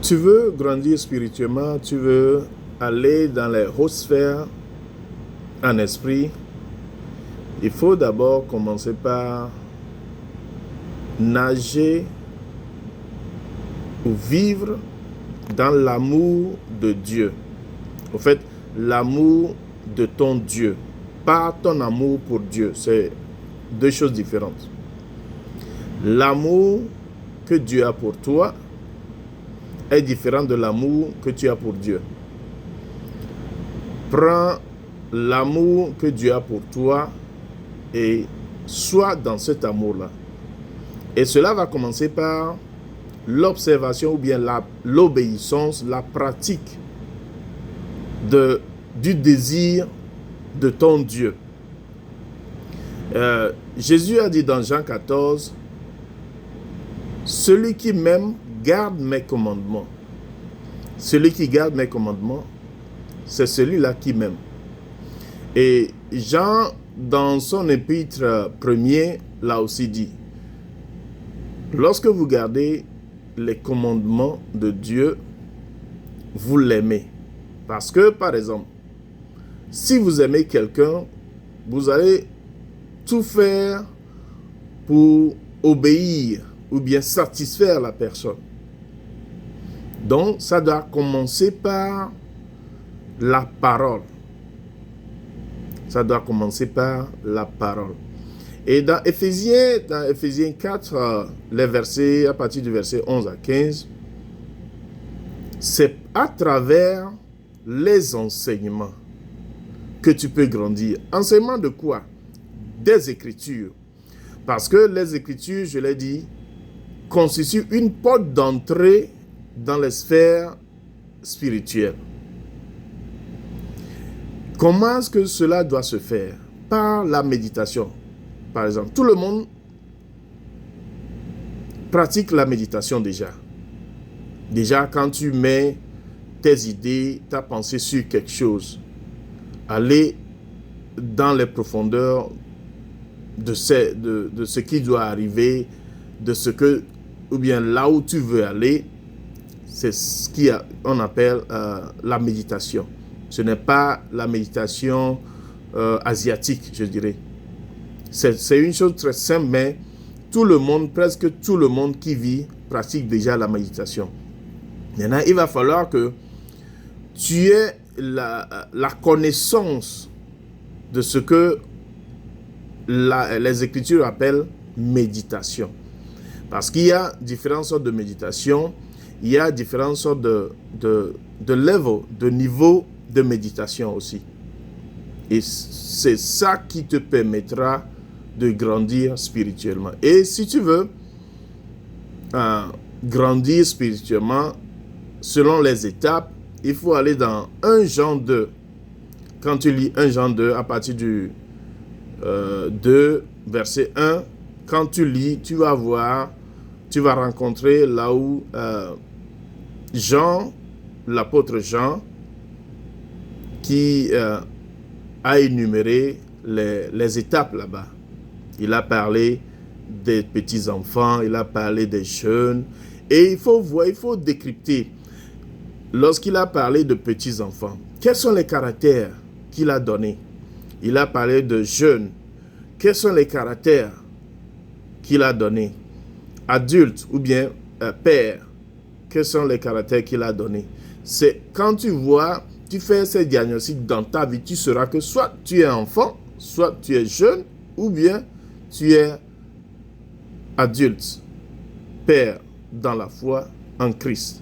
Tu veux grandir spirituellement, tu veux aller dans les hautes sphères en esprit, il faut d'abord commencer par nager ou vivre dans l'amour de Dieu. En fait, l'amour de ton Dieu, pas ton amour pour Dieu. C'est deux choses différentes. L'amour que Dieu a pour toi est différent de l'amour que tu as pour Dieu. Prends l'amour que Dieu a pour toi et sois dans cet amour-là. Et cela va commencer par l'observation ou bien l'obéissance, la pratique du désir de ton Dieu. Jésus a dit dans Jean 14, « Celui qui m'aime garde mes commandements. » Celui qui garde mes commandements, c'est celui-là qui m'aime. Et Jean, dans son épître premier, l'a aussi dit, « Lorsque vous gardez les commandements de Dieu, vous l'aimez. » Parce que, par exemple, si vous aimez quelqu'un, vous allez tout faire pour obéir ou bien satisfaire la personne. Donc, ça doit commencer par la parole. Ça doit commencer par la parole. Et dans Éphésiens 4, les versets, à partir du verset 11 à 15, c'est à travers les enseignements que tu peux grandir. Enseignement de quoi? Des Écritures. Parce que les Écritures, je l'ai dit, constituent une porte d'entrée dans les sphères spirituelles. Comment est-ce que cela doit se faire? Par la méditation. Par exemple, tout le monde pratique la méditation déjà. Déjà, quand tu mets tes idées, ta pensée sur quelque chose, aller dans les profondeurs de ce qui doit arriver, de ce que, ou bien là où tu veux aller, c'est ce qu'on appelle la méditation. Ce n'est pas la méditation asiatique, je dirais. C'est une chose très simple, mais tout le monde, presque tout le monde qui vit, pratique déjà la méditation. Maintenant, il va falloir que tu aies la connaissance de ce que les Écritures appellent méditation. Parce qu'il y a différentes sortes de méditation, il y a différentes sortes de niveaux de méditation aussi. Et c'est ça qui te permettra de grandir spirituellement. Et si tu veux grandir spirituellement, selon les étapes, il faut aller dans 1 Jean 2. Quand tu lis 1 Jean 2, à partir du 2, verset 1, quand tu lis, tu vas rencontrer là où Jean, l'apôtre Jean, qui a énuméré les étapes là-bas. Il a parlé des petits-enfants, il a parlé des jeunes. Et il faut décrypter. Lorsqu'il a parlé de petits-enfants, quels sont les caractères qu'il a donnés? Il a parlé de jeunes. Quels sont les caractères qu'il a donnés? Adultes ou bien pères. Quels sont les caractères qu'il a donnés? C'est quand tu vois, tu fais ces diagnostics dans ta vie, tu sauras que soit tu es enfant, soit tu es jeune, ou bien tu es adulte, père dans la foi en Christ.